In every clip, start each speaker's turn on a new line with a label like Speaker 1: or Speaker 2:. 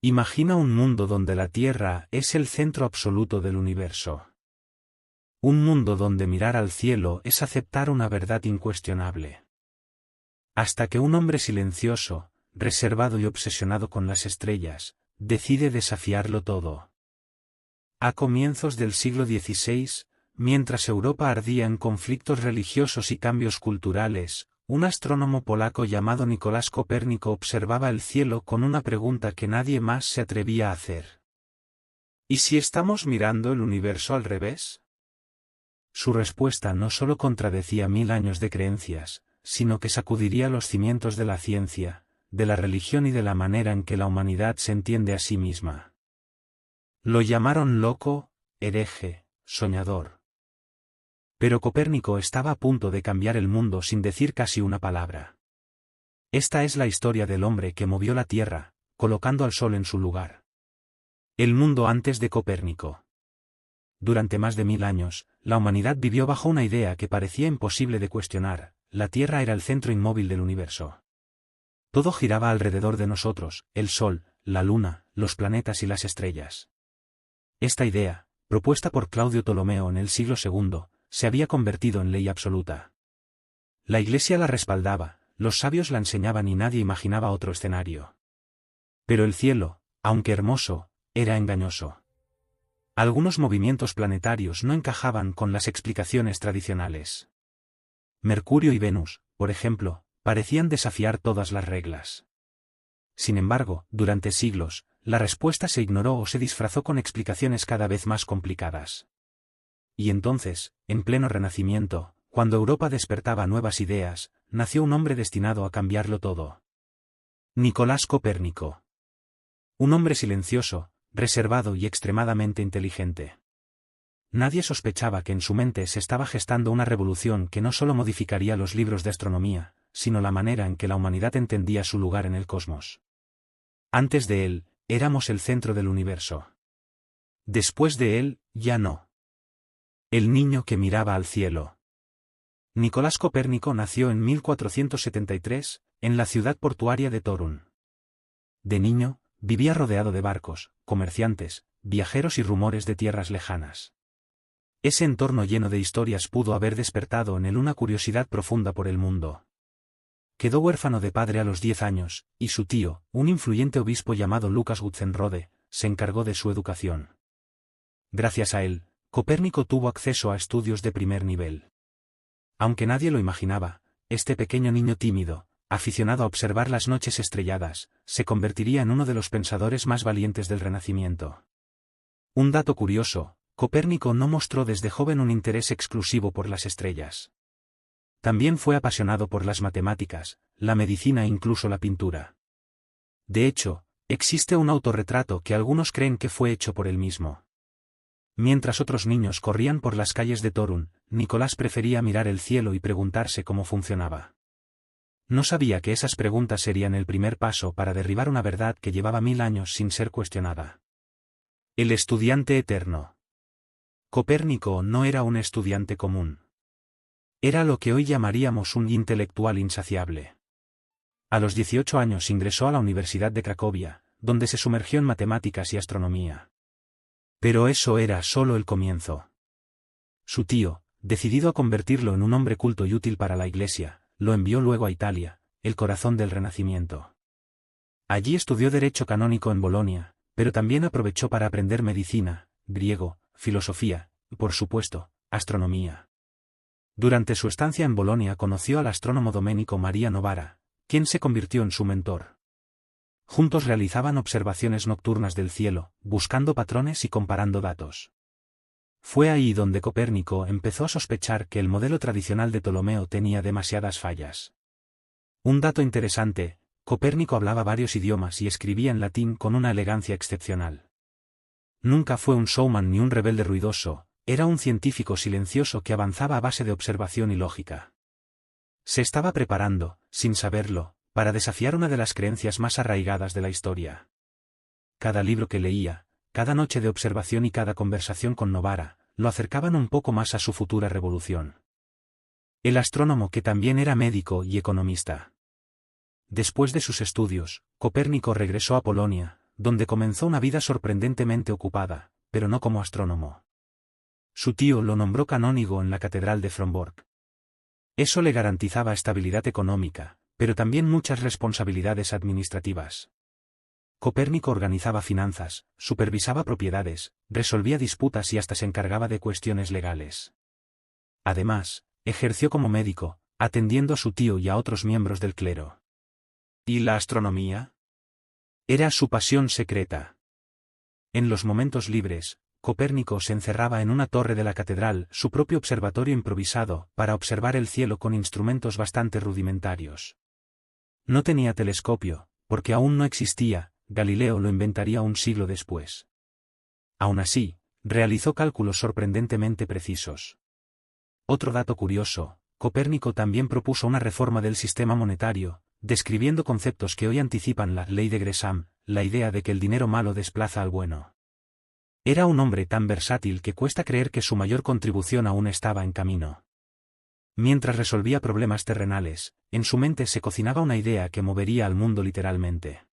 Speaker 1: Imagina un mundo donde la Tierra es el centro absoluto del universo. Un mundo donde mirar al cielo es aceptar una verdad incuestionable. Hasta que un hombre silencioso, reservado y obsesionado con las estrellas, decide desafiarlo todo. A comienzos del siglo XVI, mientras Europa ardía en conflictos religiosos y cambios culturales, un astrónomo polaco llamado Nicolás Copérnico observaba el cielo con una pregunta que nadie más se atrevía a hacer. ¿Y si estamos mirando el universo al revés? Su respuesta no solo contradecía 1000 años de creencias, sino que sacudiría los cimientos de la ciencia, de la religión y de la manera en que la humanidad se entiende a sí misma. Lo llamaron loco, hereje, soñador. Pero Copérnico estaba a punto de cambiar el mundo sin decir casi una palabra. Esta es la historia del hombre que movió la Tierra, colocando al Sol en su lugar. El mundo antes de Copérnico. Durante más de 1000 años, la humanidad vivió bajo una idea que parecía imposible de cuestionar: la Tierra era el centro inmóvil del universo. Todo giraba alrededor de nosotros: el Sol, la Luna, los planetas y las estrellas. Esta idea, propuesta por Claudio Ptolomeo en el siglo II, se había convertido en ley absoluta. La Iglesia la respaldaba, los sabios la enseñaban y nadie imaginaba otro escenario. Pero el cielo, aunque hermoso, era engañoso. Algunos movimientos planetarios no encajaban con las explicaciones tradicionales. Mercurio y Venus, por ejemplo, parecían desafiar todas las reglas. Sin embargo, durante siglos, la respuesta se ignoró o se disfrazó con explicaciones cada vez más complicadas. Y entonces, en pleno Renacimiento, cuando Europa despertaba nuevas ideas, nació un hombre destinado a cambiarlo todo. Nicolás Copérnico. Un hombre silencioso, reservado y extremadamente inteligente. Nadie sospechaba que en su mente se estaba gestando una revolución que no solo modificaría los libros de astronomía, sino la manera en que la humanidad entendía su lugar en el cosmos. Antes de él, éramos el centro del universo. Después de él, ya no. El niño que miraba al cielo. Nicolás Copérnico nació en 1473, en la ciudad portuaria de Torun. De niño, vivía rodeado de barcos, comerciantes, viajeros y rumores de tierras lejanas. Ese entorno lleno de historias pudo haber despertado en él una curiosidad profunda por el mundo. Quedó huérfano de padre a los 10 años, y su tío, un influyente obispo llamado Lucas Gutzenrode, se encargó de su educación. Gracias a él, Copérnico tuvo acceso a estudios de primer nivel. Aunque nadie lo imaginaba, este pequeño niño tímido, aficionado a observar las noches estrelladas, se convertiría en uno de los pensadores más valientes del Renacimiento. Un dato curioso: Copérnico no mostró desde joven un interés exclusivo por las estrellas. También fue apasionado por las matemáticas, la medicina e incluso la pintura. De hecho, existe un autorretrato que algunos creen que fue hecho por él mismo. Mientras otros niños corrían por las calles de Torun, Nicolás prefería mirar el cielo y preguntarse cómo funcionaba. No sabía que esas preguntas serían el primer paso para derribar una verdad que llevaba 1000 años sin ser cuestionada. El estudiante eterno. Copérnico no era un estudiante común. Era lo que hoy llamaríamos un intelectual insaciable. A los 18 años ingresó a la Universidad de Cracovia, donde se sumergió en matemáticas y astronomía. Pero eso era solo el comienzo. Su tío, decidido a convertirlo en un hombre culto y útil para la Iglesia, lo envió luego a Italia, el corazón del Renacimiento. Allí estudió Derecho Canónico en Bolonia, pero también aprovechó para aprender medicina, griego, filosofía, y por supuesto, astronomía. Durante su estancia en Bolonia conoció al astrónomo Domenico Maria Novara, quien se convirtió en su mentor. Juntos realizaban observaciones nocturnas del cielo, buscando patrones y comparando datos. Fue ahí donde Copérnico empezó a sospechar que el modelo tradicional de Ptolomeo tenía demasiadas fallas. Un dato interesante: Copérnico hablaba varios idiomas y escribía en latín con una elegancia excepcional. Nunca fue un showman ni un rebelde ruidoso, era un científico silencioso que avanzaba a base de observación y lógica. Se estaba preparando, sin saberlo, para desafiar una de las creencias más arraigadas de la historia. Cada libro que leía, cada noche de observación y cada conversación con Novara, lo acercaban un poco más a su futura revolución. El astrónomo que también era médico y economista. Después de sus estudios, Copérnico regresó a Polonia, donde comenzó una vida sorprendentemente ocupada, pero no como astrónomo. Su tío lo nombró canónigo en la Catedral de Frombork. Eso le garantizaba estabilidad económica, pero también muchas responsabilidades administrativas. Copérnico organizaba finanzas, supervisaba propiedades, resolvía disputas y hasta se encargaba de cuestiones legales. Además, ejerció como médico, atendiendo a su tío y a otros miembros del clero. ¿Y la astronomía? Era su pasión secreta. En los momentos libres, Copérnico se encerraba en una torre de la catedral, su propio observatorio improvisado, para observar el cielo con instrumentos bastante rudimentarios. No tenía telescopio, porque aún no existía, Galileo lo inventaría un siglo después. Aún así, realizó cálculos sorprendentemente precisos. Otro dato curioso, Copérnico también propuso una reforma del sistema monetario, describiendo conceptos que hoy anticipan la ley de Gresham, la idea de que el dinero malo desplaza al bueno. Era un hombre tan versátil que cuesta creer que su mayor contribución aún estaba en camino. Mientras resolvía problemas terrenales, en su mente se cocinaba una idea que movería al mundo literalmente.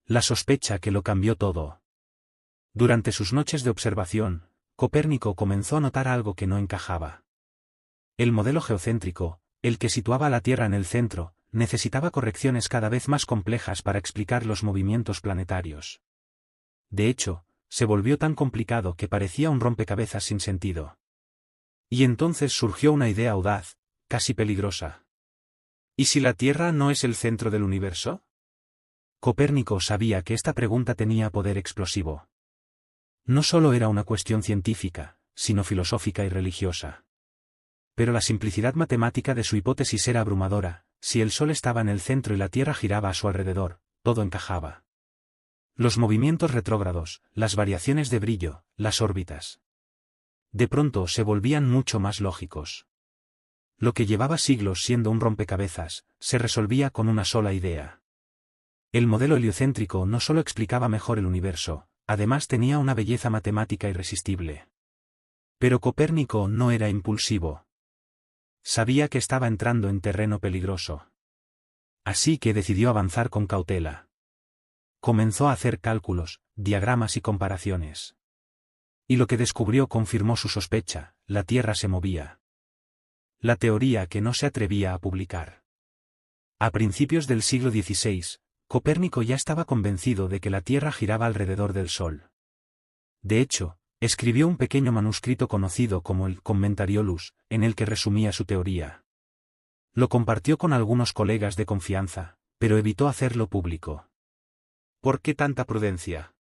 Speaker 1: La sospecha que lo cambió todo. Durante sus noches de observación, Copérnico comenzó a notar algo que no encajaba. El modelo geocéntrico, el que situaba a la Tierra en el centro, necesitaba correcciones cada vez más complejas para explicar los movimientos planetarios. De hecho, se volvió tan complicado que parecía un rompecabezas sin sentido. Y entonces surgió una idea audaz, casi peligrosa. ¿Y si la Tierra no es el centro del universo? Copérnico sabía que esta pregunta tenía poder explosivo. No solo era una cuestión científica, sino filosófica y religiosa. Pero la simplicidad matemática de su hipótesis era abrumadora: si el Sol estaba en el centro y la Tierra giraba a su alrededor, todo encajaba. Los movimientos retrógrados, las variaciones de brillo, las órbitas. De pronto se volvían mucho más lógicos. Lo que llevaba siglos siendo un rompecabezas, se resolvía con una sola idea. El modelo heliocéntrico no solo explicaba mejor el universo, además tenía una belleza matemática irresistible. Pero Copérnico no era impulsivo. Sabía que estaba entrando en terreno peligroso. Así que decidió avanzar con cautela. Comenzó a hacer cálculos, diagramas y comparaciones. Y lo que descubrió confirmó su sospecha: la Tierra se movía. La teoría que no se atrevía a publicar. A principios del siglo XVI, Copérnico ya estaba convencido de que la Tierra giraba alrededor del Sol. De hecho, escribió un pequeño manuscrito conocido como el Commentariolus, en el que resumía su teoría. Lo compartió con algunos colegas de confianza, pero evitó hacerlo público. ¿Por qué tanta prudencia?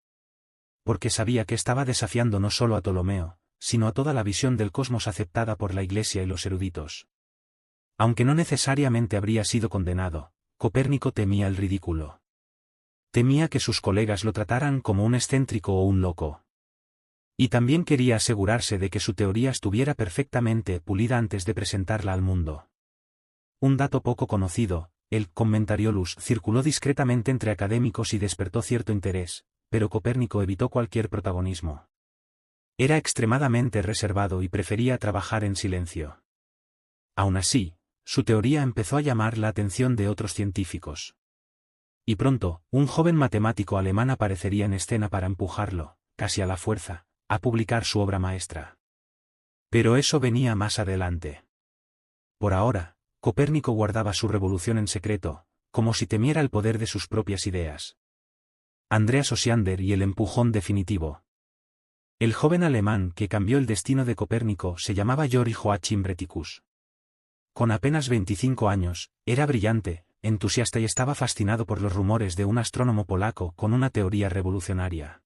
Speaker 1: Porque sabía que estaba desafiando no solo a Ptolomeo, sino a toda la visión del cosmos aceptada por la Iglesia y los eruditos. Aunque no necesariamente habría sido condenado, Copérnico temía el ridículo. Temía que sus colegas lo trataran como un excéntrico o un loco. Y también quería asegurarse de que su teoría estuviera perfectamente pulida antes de presentarla al mundo. Un dato poco conocido: el Commentariolus circuló discretamente entre académicos y despertó cierto interés, pero Copérnico evitó cualquier protagonismo. Era extremadamente reservado y prefería trabajar en silencio. Aún así, su teoría empezó a llamar la atención de otros científicos. Y pronto, un joven matemático alemán aparecería en escena para empujarlo, casi a la fuerza, a publicar su obra maestra. Pero eso venía más adelante. Por ahora, Copérnico guardaba su revolución en secreto, como si temiera el poder de sus propias ideas. Andreas Osiander y el empujón definitivo. El joven alemán que cambió el destino de Copérnico se llamaba Georg Joachim Rheticus. Con apenas 25 años, era brillante, entusiasta y estaba fascinado por los rumores de un astrónomo polaco con una teoría revolucionaria.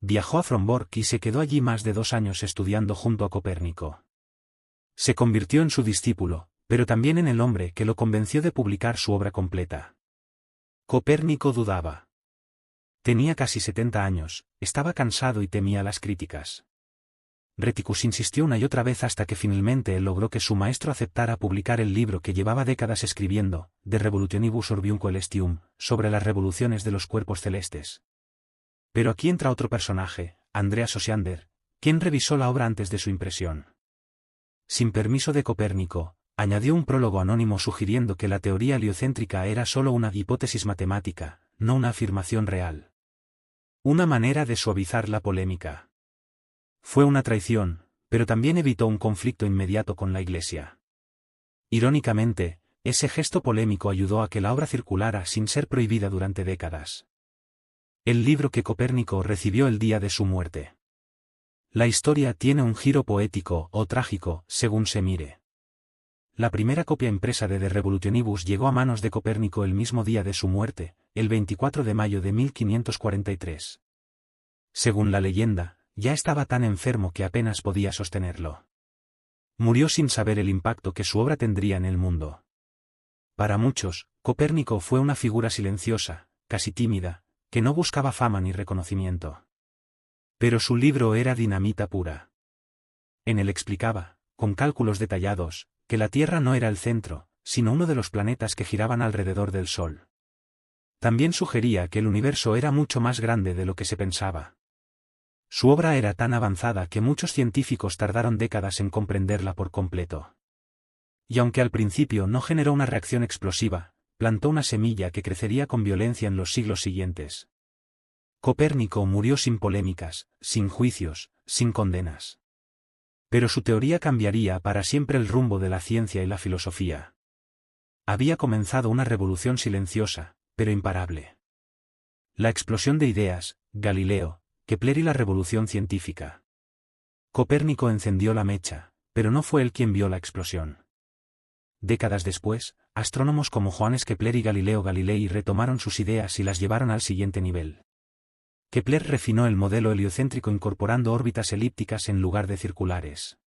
Speaker 1: Viajó a Frombork y se quedó allí más de 2 años estudiando junto a Copérnico. Se convirtió en su discípulo, pero también en el hombre que lo convenció de publicar su obra completa. Copérnico dudaba. Tenía casi 70 años, estaba cansado y temía las críticas. Rheticus insistió una y otra vez hasta que finalmente él logró que su maestro aceptara publicar el libro que llevaba décadas escribiendo, De Revolutionibus Orbium Coelestium, sobre las revoluciones de los cuerpos celestes. Pero aquí entra otro personaje, Andreas Osiander, quien revisó la obra antes de su impresión. Sin permiso de Copérnico, añadió un prólogo anónimo sugiriendo que la teoría heliocéntrica era solo una hipótesis matemática, no una afirmación real. Una manera de suavizar la polémica. Fue una traición, pero también evitó un conflicto inmediato con la Iglesia. Irónicamente, ese gesto polémico ayudó a que la obra circulara sin ser prohibida durante décadas. El libro que Copérnico recibió el día de su muerte. La historia tiene un giro poético o trágico, según se mire. La primera copia impresa de De Revolutionibus llegó a manos de Copérnico el mismo día de su muerte, el 24 de mayo de 1543. Según la leyenda, ya estaba tan enfermo que apenas podía sostenerlo. Murió sin saber el impacto que su obra tendría en el mundo. Para muchos, Copérnico fue una figura silenciosa, casi tímida, que no buscaba fama ni reconocimiento. Pero su libro era dinamita pura. En él explicaba, con cálculos detallados, que la Tierra no era el centro, sino uno de los planetas que giraban alrededor del Sol. También sugería que el universo era mucho más grande de lo que se pensaba. Su obra era tan avanzada que muchos científicos tardaron décadas en comprenderla por completo. Y aunque al principio no generó una reacción explosiva, plantó una semilla que crecería con violencia en los siglos siguientes. Copérnico murió sin polémicas, sin juicios, sin condenas. Pero su teoría cambiaría para siempre el rumbo de la ciencia y la filosofía. Había comenzado una revolución silenciosa, pero imparable. La explosión de ideas, Galileo, Kepler y la revolución científica. Copérnico encendió la mecha, pero no fue él quien vio la explosión. Décadas después, astrónomos como Johannes Kepler y Galileo Galilei retomaron sus ideas y las llevaron al siguiente nivel. Kepler refinó el modelo heliocéntrico incorporando órbitas elípticas en lugar de circulares.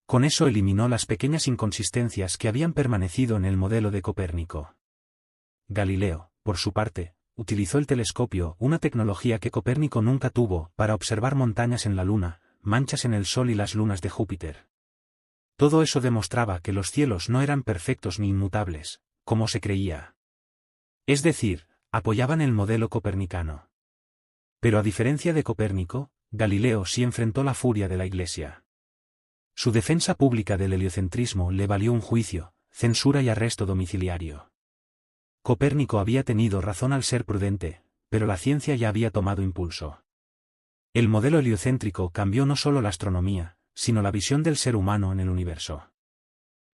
Speaker 1: Con eso eliminó las pequeñas inconsistencias que habían permanecido en el modelo de Copérnico. Galileo, por su parte, utilizó el telescopio, una tecnología que Copérnico nunca tuvo, para observar montañas en la Luna, manchas en el Sol y las lunas de Júpiter. Todo eso demostraba que los cielos no eran perfectos ni inmutables, como se creía. Es decir, apoyaban el modelo copernicano. Pero a diferencia de Copérnico, Galileo sí enfrentó la furia de la Iglesia. Su defensa pública del heliocentrismo le valió un juicio, censura y arresto domiciliario. Copérnico había tenido razón al ser prudente, pero la ciencia ya había tomado impulso. El modelo heliocéntrico cambió no solo la astronomía, sino la visión del ser humano en el universo.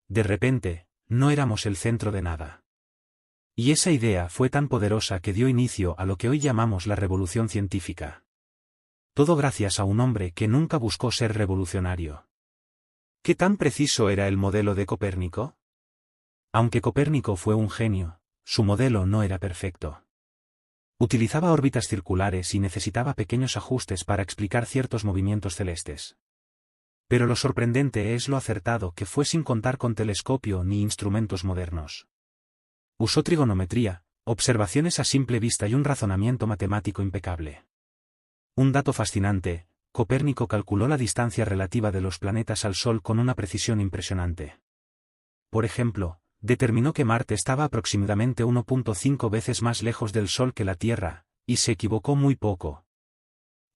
Speaker 1: De repente, no éramos el centro de nada. Y esa idea fue tan poderosa que dio inicio a lo que hoy llamamos la revolución científica. Todo gracias a un hombre que nunca buscó ser revolucionario. ¿Qué tan preciso era el modelo de Copérnico? Aunque Copérnico fue un genio, su modelo no era perfecto. Utilizaba órbitas circulares y necesitaba pequeños ajustes para explicar ciertos movimientos celestes. Pero lo sorprendente es lo acertado que fue sin contar con telescopio ni instrumentos modernos. Usó trigonometría, observaciones a simple vista y un razonamiento matemático impecable. Un dato fascinante, Copérnico calculó la distancia relativa de los planetas al Sol con una precisión impresionante. Por ejemplo, determinó que Marte estaba aproximadamente 1.5 veces más lejos del Sol que la Tierra, y se equivocó muy poco.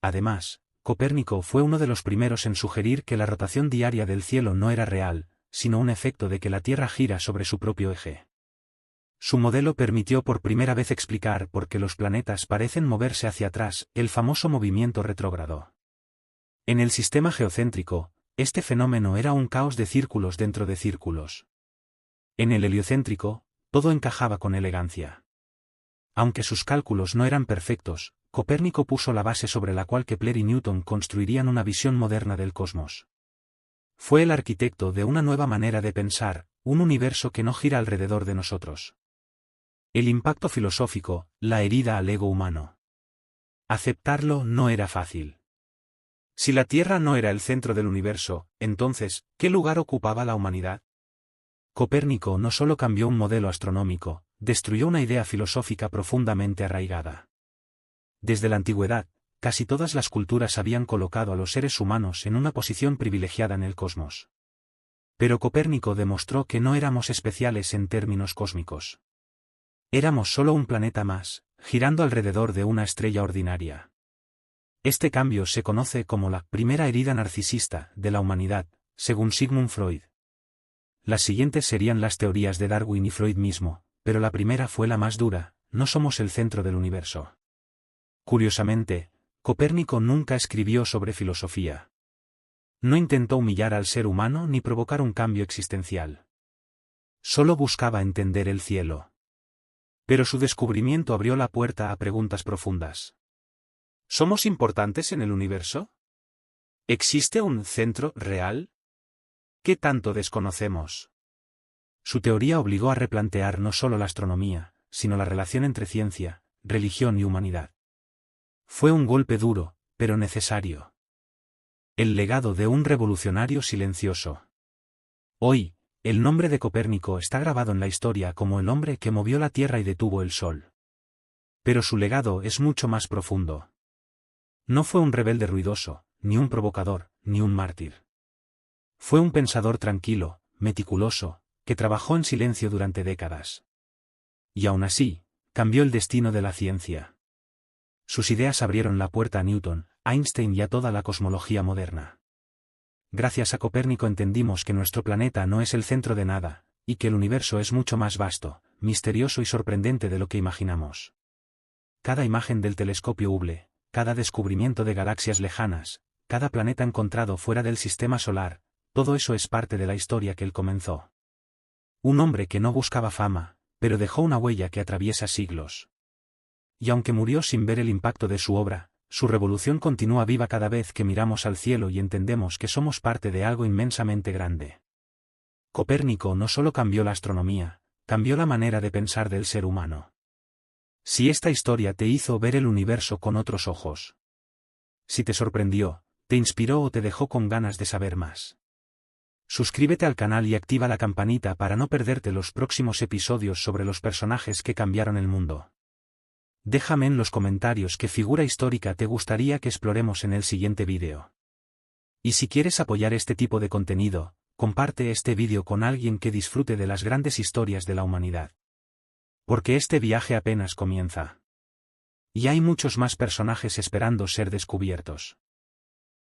Speaker 1: Además, Copérnico fue uno de los primeros en sugerir que la rotación diaria del cielo no era real, sino un efecto de que la Tierra gira sobre su propio eje. Su modelo permitió por primera vez explicar por qué los planetas parecen moverse hacia atrás, el famoso movimiento retrógrado. En el sistema geocéntrico, este fenómeno era un caos de círculos dentro de círculos. En el heliocéntrico, todo encajaba con elegancia. Aunque sus cálculos no eran perfectos, Copérnico puso la base sobre la cual Kepler y Newton construirían una visión moderna del cosmos. Fue el arquitecto de una nueva manera de pensar, un universo que no gira alrededor de nosotros. El impacto filosófico, la herida al ego humano. Aceptarlo no era fácil. Si la Tierra no era el centro del universo, entonces, ¿qué lugar ocupaba la humanidad? Copérnico no solo cambió un modelo astronómico, destruyó una idea filosófica profundamente arraigada. Desde la antigüedad, casi todas las culturas habían colocado a los seres humanos en una posición privilegiada en el cosmos. Pero Copérnico demostró que no éramos especiales en términos cósmicos. Éramos solo un planeta más, girando alrededor de una estrella ordinaria. Este cambio se conoce como la primera herida narcisista de la humanidad, según Sigmund Freud. Las siguientes serían las teorías de Darwin y Freud mismo, pero la primera fue la más dura: no somos el centro del universo. Curiosamente, Copérnico nunca escribió sobre filosofía. No intentó humillar al ser humano ni provocar un cambio existencial. Solo buscaba entender el cielo. Pero su descubrimiento abrió la puerta a preguntas profundas. ¿Somos importantes en el universo? ¿Existe un centro real? ¿Qué tanto desconocemos? Su teoría obligó a replantear no solo la astronomía, sino la relación entre ciencia, religión y humanidad. Fue un golpe duro, pero necesario. El legado de un revolucionario silencioso. Hoy, el nombre de Copérnico está grabado en la historia como el hombre que movió la Tierra y detuvo el Sol. Pero su legado es mucho más profundo. No fue un rebelde ruidoso, ni un provocador, ni un mártir. Fue un pensador tranquilo, meticuloso, que trabajó en silencio durante décadas. Y aún así, cambió el destino de la ciencia. Sus ideas abrieron la puerta a Newton, Einstein y a toda la cosmología moderna. Gracias a Copérnico entendimos que nuestro planeta no es el centro de nada, y que el universo es mucho más vasto, misterioso y sorprendente de lo que imaginamos. Cada imagen del telescopio Hubble, cada descubrimiento de galaxias lejanas, cada planeta encontrado fuera del sistema solar, todo eso es parte de la historia que él comenzó. Un hombre que no buscaba fama, pero dejó una huella que atraviesa siglos. Y aunque murió sin ver el impacto de su obra, su revolución continúa viva cada vez que miramos al cielo y entendemos que somos parte de algo inmensamente grande. Copérnico no solo cambió la astronomía, cambió la manera de pensar del ser humano. Si esta historia te hizo ver el universo con otros ojos. Si te sorprendió, te inspiró o te dejó con ganas de saber más. Suscríbete al canal y activa la campanita para no perderte los próximos episodios sobre los personajes que cambiaron el mundo. Déjame en los comentarios qué figura histórica te gustaría que exploremos en el siguiente vídeo. Y si quieres apoyar este tipo de contenido, comparte este vídeo con alguien que disfrute de las grandes historias de la humanidad. Porque este viaje apenas comienza. Y hay muchos más personajes esperando ser descubiertos.